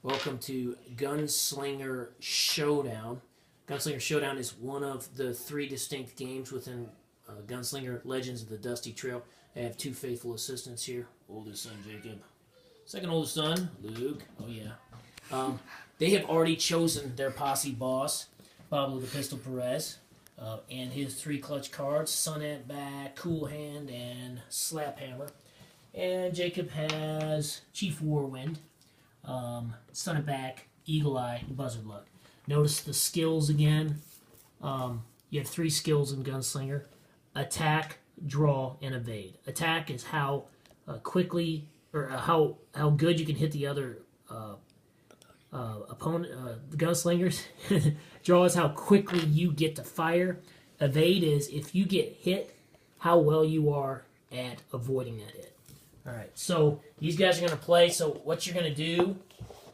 Welcome to Gunslinger Showdown. Gunslinger Showdown is one of the three distinct games within Gunslinger Legends of the Dusty Trail. I have two faithful assistants here. Oldest son, Jacob. Second oldest son, Luke. Oh, yeah. They have already chosen their posse boss, Pablo the Pistol Perez, and his three clutch cards, Sun at Back, Cool Hand, and Slap Hammer. And Jacob has Chief Warwind, Sun at Back, Eagle Eye, and Buzzard Luck. Notice the skills again. You have three skills in Gunslinger: attack, draw, and evade. Attack is how quickly or how good you can hit the other opponent, the gunslingers. Draw is how quickly you get to fire. Evade is if you get hit, how well you are at avoiding that hit. All right, so these guys are going to play. So what you're going to do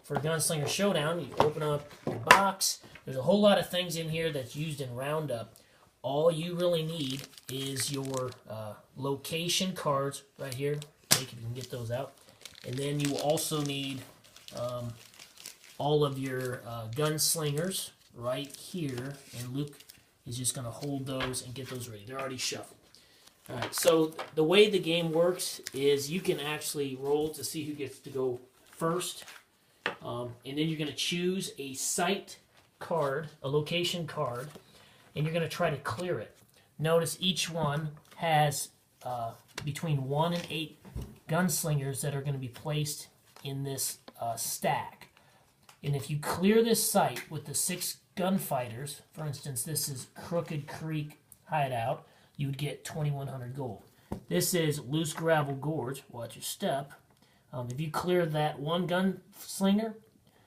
for Gunslinger Showdown, you open up your box. There's a whole lot of things in here that's used in Roundup. All you really need is your location cards right here. If you can get those out. And then you also need all of your gunslingers right here. And Luke is just going to hold those and get those ready. They're already shuffled. All right, so the way the game works is you can actually roll to see who gets to go first. And then you're going to choose a site card, a location card, and you're going to try to clear it. Notice each one has between 1 and 8 gunslingers that are going to be placed in this stack. And if you clear this site with the 6 gunfighters, for instance, this is Crooked Creek Hideout, you would get 2,100 gold. This is Loose Gravel Gorge, watch your step. If you clear that one gunslinger,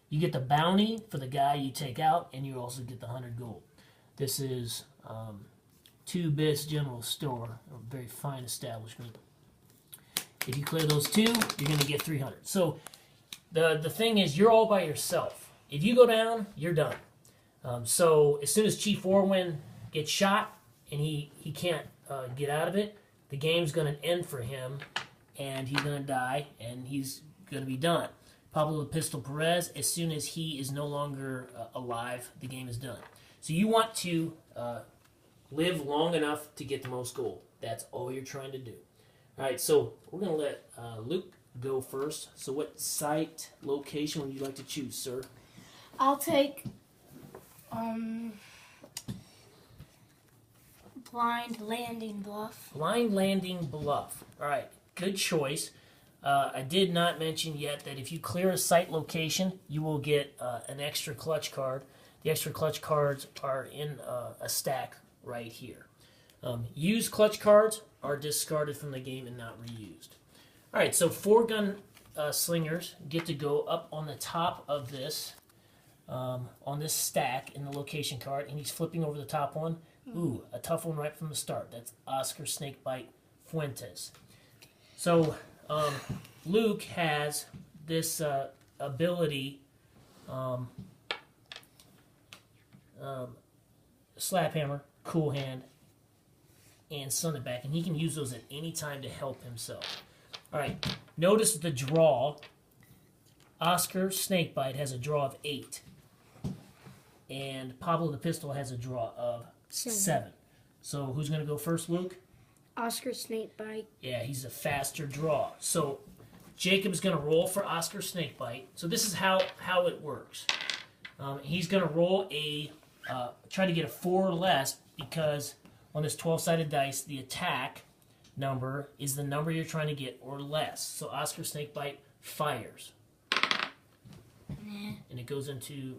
you get the bounty for the guy you take out, and you also get the 100 gold. This is 2 Bits General Store, a very fine establishment. If you clear those 2, you're going to get 300. So the thing is, you're all by yourself. If you go down, you're done. So as soon as Chief Warwind gets shot and he can't get out of it, the game's going to end for him, and he's going to die, and he's going to be done. Pablo the Pistol Perez, as soon as he is no longer alive, the game is done. So you want to live long enough to get the most gold. That's all you're trying to do. All right, so we're going to let Luke go first. So what site, location would you like to choose, sir? I'll take Blind Landing Bluff. Blind Landing Bluff. All right, good choice. I did not mention yet that if you clear a site location, you will get an extra clutch card. The extra clutch cards are in a stack right here. Used clutch cards are discarded from the game and not reused. All right, so 4 gun slingers get to go up on the top of this, on this stack in the location card, and he's flipping over the top one. Ooh, a tough one right from the start. That's Oscar Snakebite Fuentes. So Luke has this ability, Slap Hammer, Cool Hand, and Sun at Back, and he can use those at any time to help himself. All right, notice the draw. Oscar Snakebite has a draw of 8, and Pablo the Pistol has a draw of 7. So who's going to go first, Luke? Oscar Snakebite. Yeah, he's a faster draw. So Jacob's going to roll for Oscar Snakebite. So this is how it works. He's going to roll try to get a 4 or less, because on this 12-sided dice, the attack number is the number you're trying to get or less. So Oscar Snakebite fires. And it goes into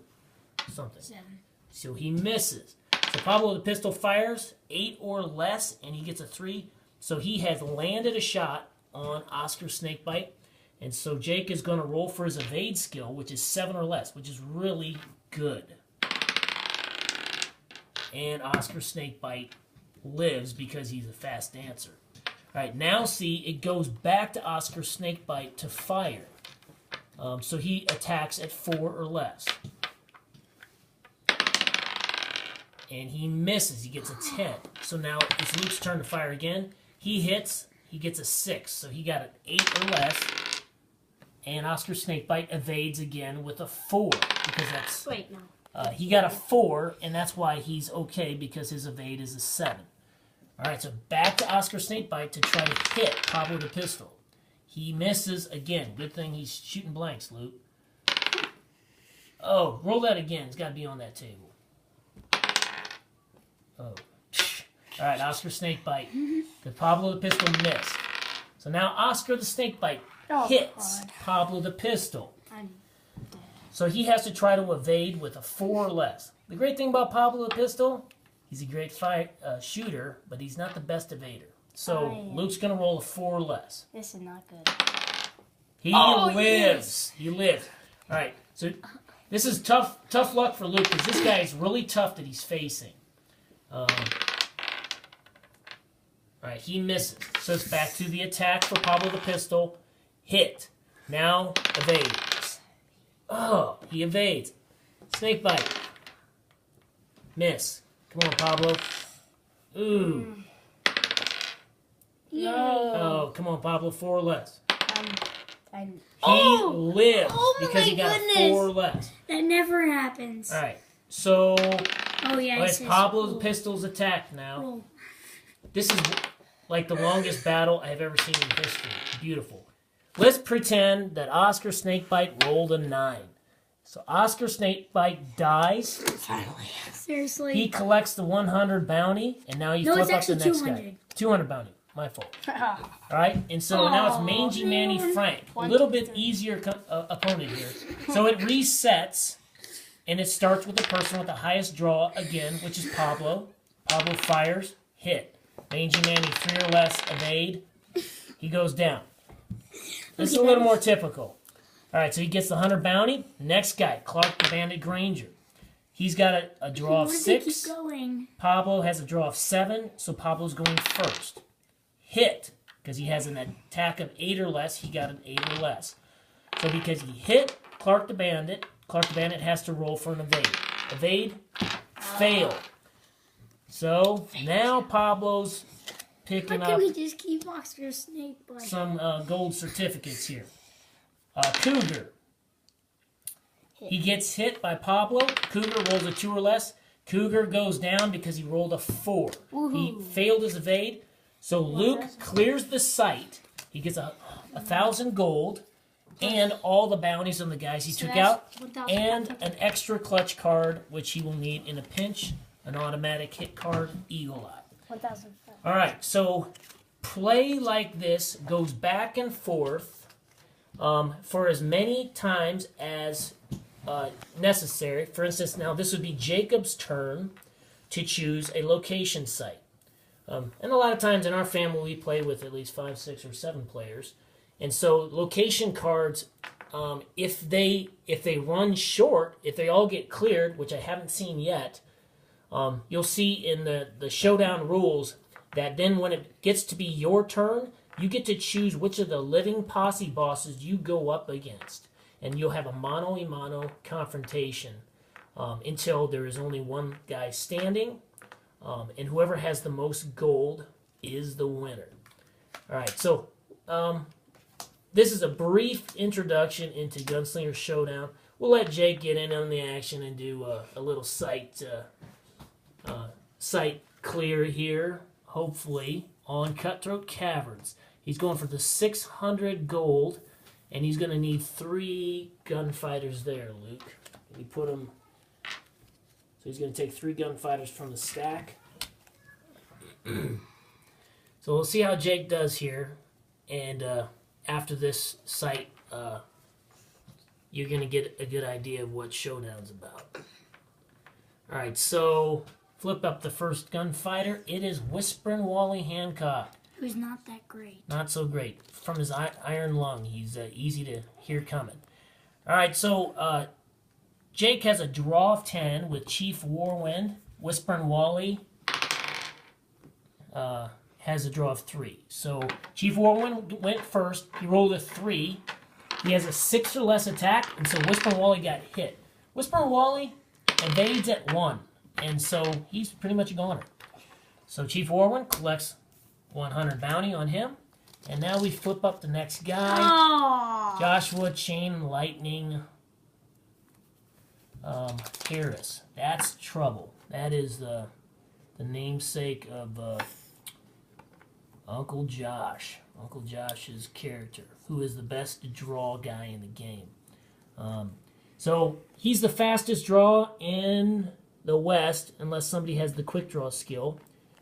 something. 7. So he misses. So Pablo the Pistol fires 8 or less, and he gets a 3. So he has landed a shot on Oscar Snakebite. And so Jake is going to roll for his evade skill, which is 7 or less, which is really good. And Oscar Snakebite lives because he's a fast dancer. All right, now see, it goes back to Oscar Snakebite to fire. So he attacks at 4 or less. And he misses. He gets a 10. So now it's Luke's turn to fire again. He hits. He gets a 6. So he got an 8 or less. and Oscar Snakebite evades again with a 4 because that's Wait, no. he got a 4, and that's why he's okay because his evade is a 7. All right, so back to Oscar Snakebite to try to hit Pablo the Pistol. He misses again. Good thing he's shooting blanks, Luke. Oh, roll that again. It's got to be on that table. Oh. All right, Oscar Snakebite. The Pablo the Pistol missed. So now Oscar the Snakebite hits Pablo the Pistol. So he has to try to evade with a 4 or less. The great thing about Pablo the Pistol, he's a great shooter, but he's not the best evader. So Luke's going to roll a 4 or less. This is not good. He lives. Yes. He lives. All right, so this is tough luck for Luke because this guy is really tough that he's facing. All right, he misses. So it's back to the attack for Pablo the Pistol. Hit. Now evades. Oh, he evades. Snakebite. Miss. Come on, Pablo. Ooh. No. Oh, come on, Pablo. 4 or less. He lives because he got a 4 or less. That never happens. All right, so yeah, it's Pablo the Pistol's attack now. Roll. This is like the longest battle I've ever seen in history. Beautiful. Let's pretend that Oscar Snakebite rolled a 9. So Oscar Snakebite dies. Finally. Seriously. He collects the 100 bounty, and now you flip up the next guy. 200 bounty. My fault. All right, and so now it's Mangy Manny Frank. A little bit easier opponent here. So it resets, and it starts with the person with the highest draw again, which is Pablo. Pablo fires, hit. Mangy Manny 3 or less, evade. He goes down. This is a little more typical. All right, so he gets the 100 bounty. Next guy, Clark the Bandit Granger. He's got a draw of 6. Pablo has a draw of 7, so Pablo's going first. Hit, because he has an attack of 8 or less, he got an 8 or less. So because he hit Clark the Bandit has to roll for an evade. Evade, fail. So now Pablo's picking up we just keep Oscar Snakebite? Some gold certificates here. Cougar. He gets hit by Pablo. Cougar rolls a 2 or less. Cougar goes down because he rolled a 4. He failed his evade. So Luke clears the site. He gets 1,000 gold and all the bounties on the guys he took out and an extra clutch card, which he will need in a pinch, an automatic hit card, Eagle Eye. 1,000. All right, so play like this goes back and forth for as many times as necessary. For instance, now this would be Jacob's turn to choose a location site. And a lot of times in our family, we play with at least 5, 6, or 7 players. And so location cards, if they run short, if they all get cleared, which I haven't seen yet, you'll see in the showdown rules that then when it gets to be your turn, you get to choose which of the living posse bosses you go up against. And you'll have a mano-a-mano confrontation until there is only one guy standing. And whoever has the most gold is the winner. All right, so this is a brief introduction into Gunslinger Showdown. We'll let Jake get in on the action and do a little site clear here, hopefully, on Cutthroat Caverns. He's going for the 600 gold, and he's going to need 3 gunfighters there, Luke. Let me put him... So he's going to take 3 gunfighters from the stack. So we'll see how Jake does here. And after this site, you're going to get a good idea of what Showdown's about. Alright, so flip up the first gunfighter. It is Whisperin' Wally Hancock. Who's not that great. Not so great. From his iron lung, he's easy to hear coming. Alright, so... Jake has a draw of 10 with Chief Warwind. Whisperin' Wally has a draw of 3. So Chief Warwind went first. He rolled a 3. He has a 6 or less attack, and so Whisperin' Wally got hit. Whisperin' Wally evades at 1, and so he's pretty much a goner. So Chief Warwind collects 100 bounty on him. And now we flip up the next guy. Oh. Joshua Chain Lightning Harris. That's trouble. That is the namesake of Uncle Josh. Uncle Josh's character, who is the best draw guy in the game. So he's the fastest draw in the West, unless somebody has the quick draw skill,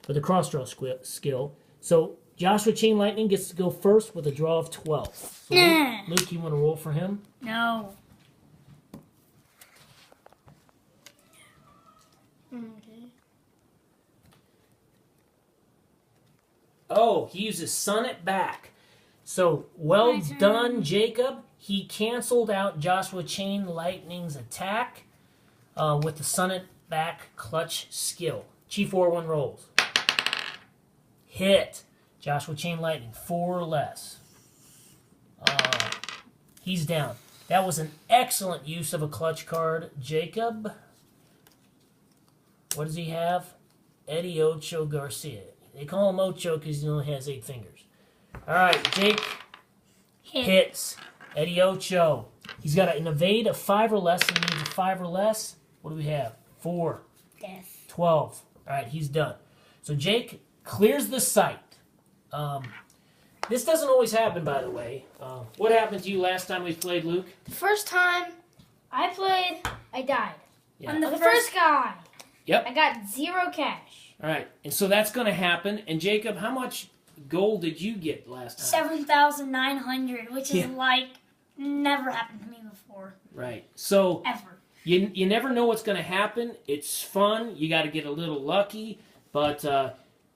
or the cross draw skill. So Joshua Chain Lightning gets to go first with a draw of 12. So Luke, you want to roll for him? No. Okay. Oh, he uses Sun It back. So, well My turn. done, Jacob. He canceled out Joshua Chain Lightning's attack with the Sun It back clutch skill. Chief 4-1 rolls. Hit. Joshua Chain Lightning, 4 or less. He's down. That was an excellent use of a clutch card, Jacob. What does he have? Eddie Ocho Garcia. They call him Ocho because he only has 8 fingers. All right, Jake hits. Eddie Ocho. He's got an evade of 5 or less. He needs a 5 or less. What do we have? 4. Death. 12. All right, he's done. So Jake clears the site. This doesn't always happen, by the way. What happened to you last time we played, Luke? The first time I played, I died. Yeah. I'm the first guy. Yep. I got 0 cash. All right, and so that's going to happen. And Jacob, how much gold did you get last time? 7,900, which is like never happened to me before. Right. So Ever. you never know what's going to happen. It's fun. You got to get a little lucky, but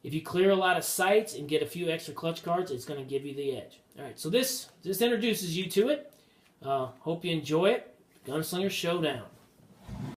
if you clear a lot of sites and get a few extra clutch cards, it's going to give you the edge. All right. So this introduces you to it. Hope you enjoy it. Gunslinger Showdown.